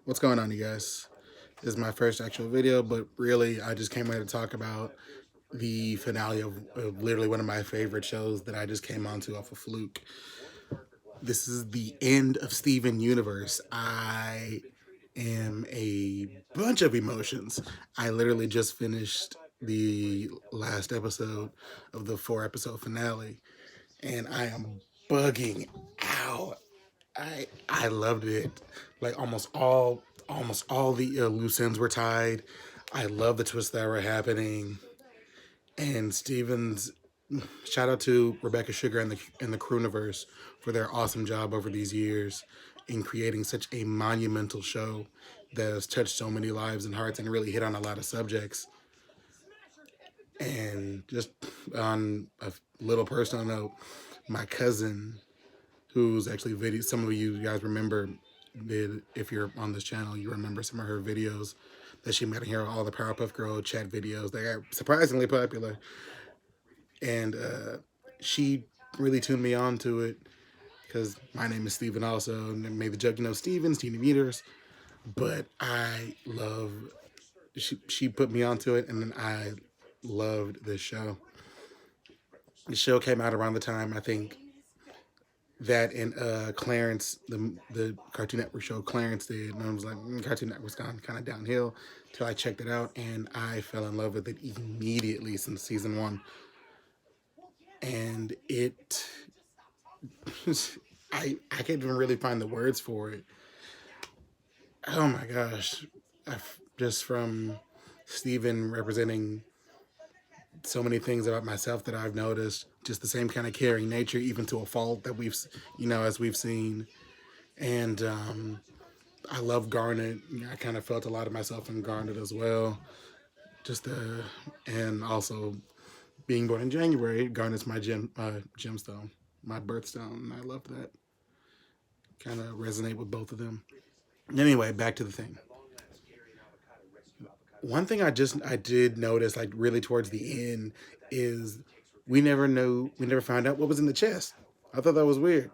What's going on, you guys? This is my first actual video, but really, I just came here to talk about the finale of literally one of my favorite shows that I just came onto off a fluke. This is the end of Steven Universe. I am a bunch of emotions. I literally just finished the last episode of the 4 episode finale, and I am bugging out. I loved it. Like almost all the loose ends were tied. I love the twists that were happening. And Stevens, shout out to Rebecca Sugar and the Crewniverse for their awesome job over these years in creating such a monumental show that has touched so many lives and hearts and really hit on a lot of subjects. And just on a little personal note, my cousin, who's actually video. Some of you guys remember, if you're on this channel, you remember some of her videos that she made here, all the Powerpuff Girl chat videos. They got surprisingly popular, and she really tuned me on to it because my name is Steven also, and made the joke, Steven Meters. But I love. She put me onto it, and then I loved this show. The show came out around the time, I think, that and Clarence, the Cartoon Network show Clarence did, and I was like, Cartoon Network's gone kind of downhill. Till I checked it out, and I fell in love with it immediately since season one. And it, I can't even really find the words for it. Oh my gosh, just from Steven representing so many things about myself that I've noticed, just the same kind of caring nature, even to a fault that we've, as we've seen, and I love Garnet. I kind of felt a lot of myself in Garnet as well. Just and also being born in January, Garnet's my gemstone, my birthstone, and I love that. Kind of resonate with both of them. Anyway, back to the thing. One thing I did notice, like really towards the end, is we never found out what was in the chest. I thought that was weird.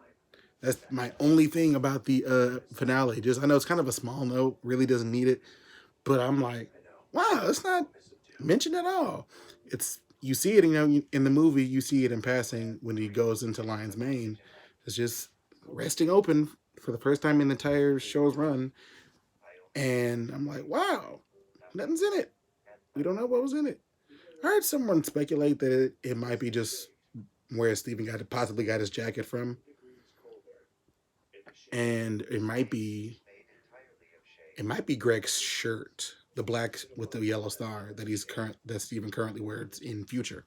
That's my only thing about the finale. Just I know it's kind of a small note, really doesn't need it, but I'm like, wow, it's not mentioned at all. It's you see it, in the movie. You see it in passing when he goes into Lion's Mane. It's just resting open for the first time in the entire show's run, and I'm like, wow, nothing's in it. We don't know what was in it. I heard someone speculate that it might be just where Steven possibly got his jacket from, and it might be Greg's shirt, the black with the yellow star that Steven currently wears in Future.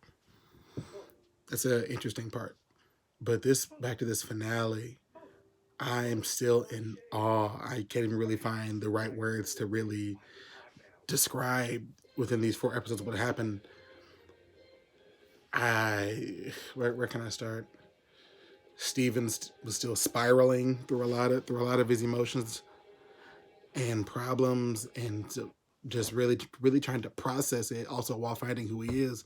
That's an interesting part. But back to this finale, I am still in awe. I can't even really find the right words to really describe within these 4 episodes what happened. Where can I start? Stevens was still spiraling through a lot of his emotions and problems, and just really trying to process it, also while finding who he is.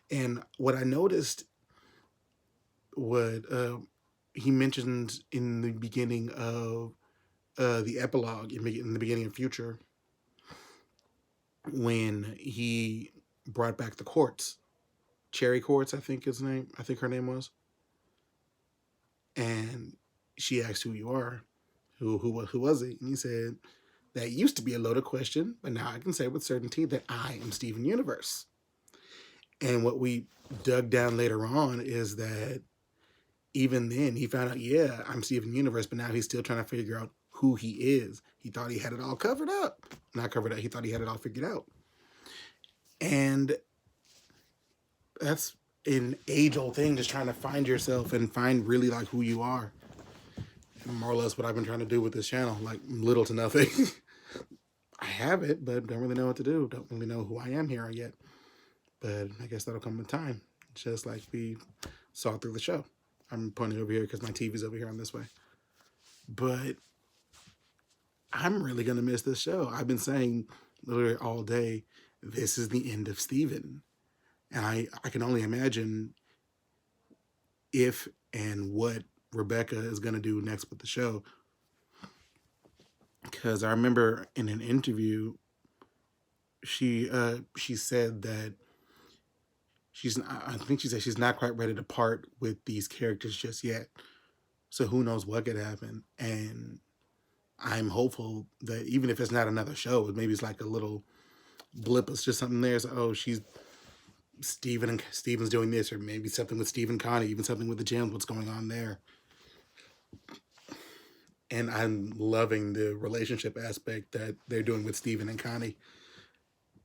And what I noticed, what he mentioned in the beginning of the epilogue, in the beginning of Future, when he brought back the quartz, Cherry Quartz, I think her name was, and she asked who you are, who was it, and he said, that used to be a loaded question, but now I can say with certainty that I am Steven Universe. And what we dug down later on is that even then he found out, yeah, I'm Steven Universe, but now he's still trying to figure out who he is. He thought he had it all covered up. Not covered up, he thought he had it all figured out. And that's an age-old thing, just trying to find yourself and find really like who you are. And more or less what I've been trying to do with this channel, like little to nothing. I have it, but don't really know what to do. Don't really know who I am here yet. But I guess that'll come with time, just like we saw through the show. I'm pointing over here because my TV's over here on this way. But I'm really going to miss this show. I've been saying literally all day, this is the end of Steven. And I can only imagine if and what Rebecca is going to do next with the show. Because I remember in an interview, she said that I think she said she's not quite ready to part with these characters just yet. So who knows what could happen. And I'm hopeful that even if it's not another show, maybe it's like a little blip. It's just something there. So, oh, Steven's doing this, or maybe something with Steve and Connie, even something with the Gems, what's going on there. And I'm loving the relationship aspect that they're doing with Steven and Connie.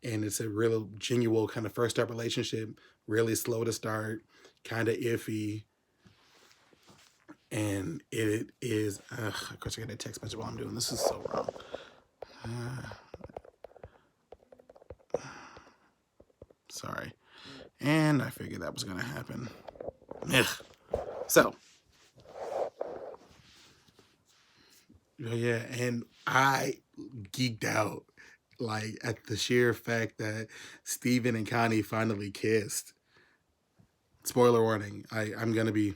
And it's a real genuine kind of first step relationship, really slow to start, kind of iffy. And it is, of course I got a text message while I'm doing this. Is so wrong. Sorry. And I figured that was going to happen. Ugh. So, yeah, and I geeked out like at the sheer fact that Steven and Connie finally kissed. Spoiler warning. I'm gonna be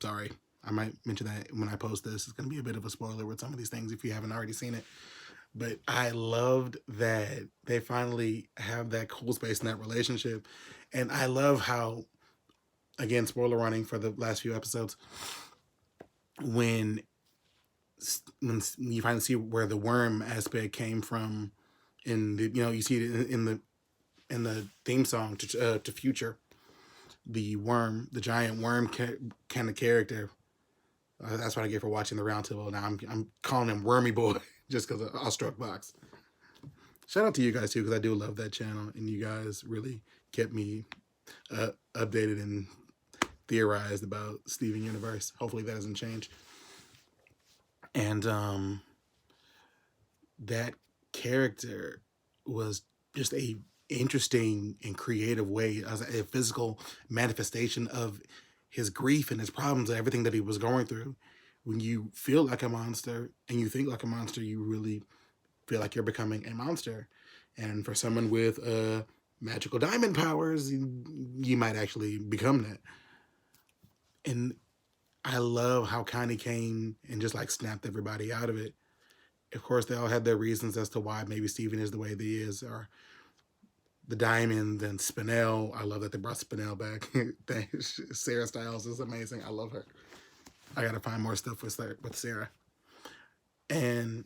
sorry. I might mention that when I post this. It's gonna be a bit of a spoiler with some of these things if you haven't already seen it. But I loved that they finally have that cool space in that relationship. And I love how, again, spoiler warning for the last few episodes, when you finally see where the worm aspect came from, in the, you see it in the theme song to Future, the worm, the giant worm kind of character. That's what I get for watching the Roundtable. Now I'm calling him Wormy Boy just because of Awestruck Box. Shout out to you guys too, because I do love that channel, and you guys really kept me updated and theorized about Steven Universe. Hopefully that doesn't change. And that character was just a interesting and creative way as a physical manifestation of his grief and his problems and everything that he was going through. When you feel like a monster and you think like a monster, you really feel like you're becoming a monster. And for someone with magical diamond powers, you might actually become that. And I love how Connie came and just like snapped everybody out of it. Of course, they all had their reasons as to why maybe Steven is the way that he is, or the Diamond and Spinel. I love that they brought Spinel back. Sarah Styles is amazing. I love her. I gotta find more stuff with Sarah. And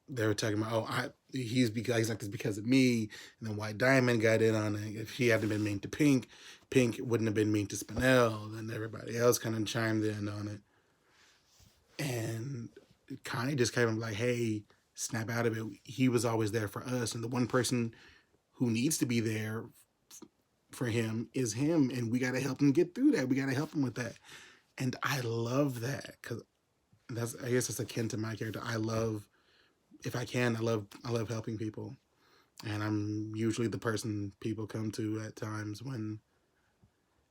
they were talking about, he's like this because of me. And then White Diamond got in on it. If he hadn't been mean to Pink, Pink wouldn't have been mean to Spinel. Then everybody else kind of chimed in on it. And Connie just kind of like, hey, snap out of it. He was always there for us. And the one person who needs to be there for him is him. And we got to help him get through that. We got to help him with that. And I love that, because I guess it's akin to my character. I love, if I can, I love helping people. And I'm usually the person people come to at times when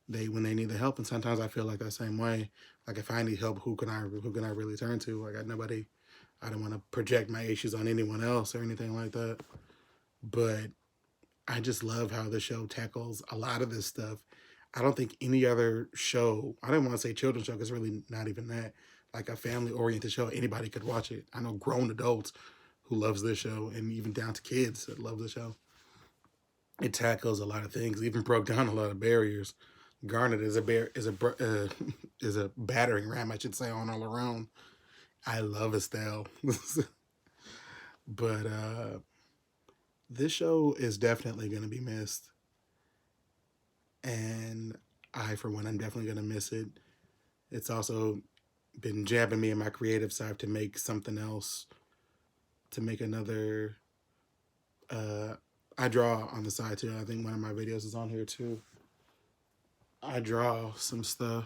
they need the help. And sometimes I feel like that same way. Like if I need help, who can I really turn to? I got nobody. I don't want to project my issues on anyone else or anything like that. But I just love how the show tackles a lot of this stuff. I don't think any other show, I don't want to say children's show because it's really not even that, like a family-oriented show, anybody could watch it. I know grown adults who loves this show, and even down to kids that love the show. It tackles a lot of things, even broke down a lot of barriers. Garnet is a battering ram, I should say, on all around. I love Estelle. But this show is definitely going to be missed. And I, for one, I'm definitely going to miss it. It's also been jabbing me in my creative side to make something else, to make another. I draw on the side too. I think one of my videos is on here too. I draw some stuff.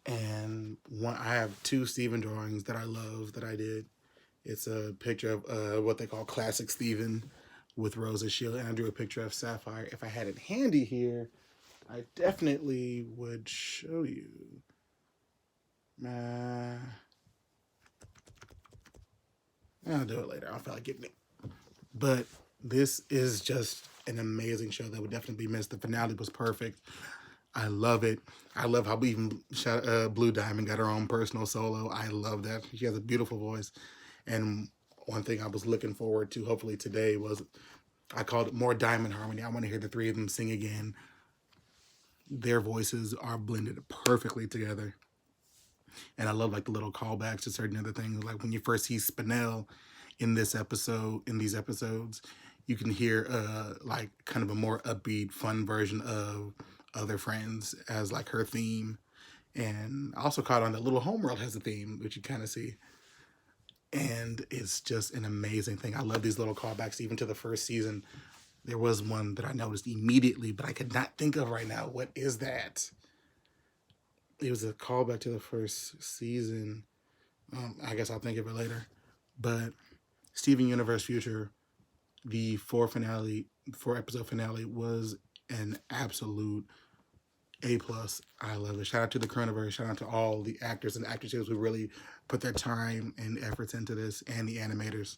And I have 2 Steven drawings that I love that I did. It's a picture of what they call classic Steven with Rosa's shield, and I drew a picture of Sapphire. If I had it handy here, I definitely would show you. I'll do it later. I'll feel like getting it. But this is just an amazing show that would definitely be missed. The finale was perfect. I love it. I love how even Blue Diamond got her own personal solo. I love that. She has a beautiful voice. And one thing I was looking forward to, hopefully today, was I called it more Diamond Harmony. I want to hear the three of them sing again. Their voices are blended perfectly together. And I love like the little callbacks to certain other things. Like when you first see Spinel in these episodes, you can hear like kind of a more upbeat, fun version of Other Friends as like her theme. And I also caught on that Little Homeworld has a theme, which you kind of see. And it's just an amazing thing. I love these little callbacks, even to the first season. There was one that I noticed immediately, but I could not think of right now. What is that? It was a callback to the first season. I guess I'll think of it later. But Steven Universe Future, the 4-episode finale was an absolute A+. I love it. Shout out to the Coronavirus. Shout out to all the actors and actresses who really put their time and efforts into this, and the animators.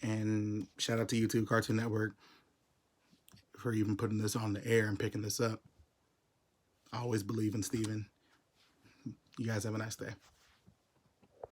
And shout out to YouTube Cartoon Network for even putting this on the air and picking this up. I always believe in Steven. You guys have a nice day.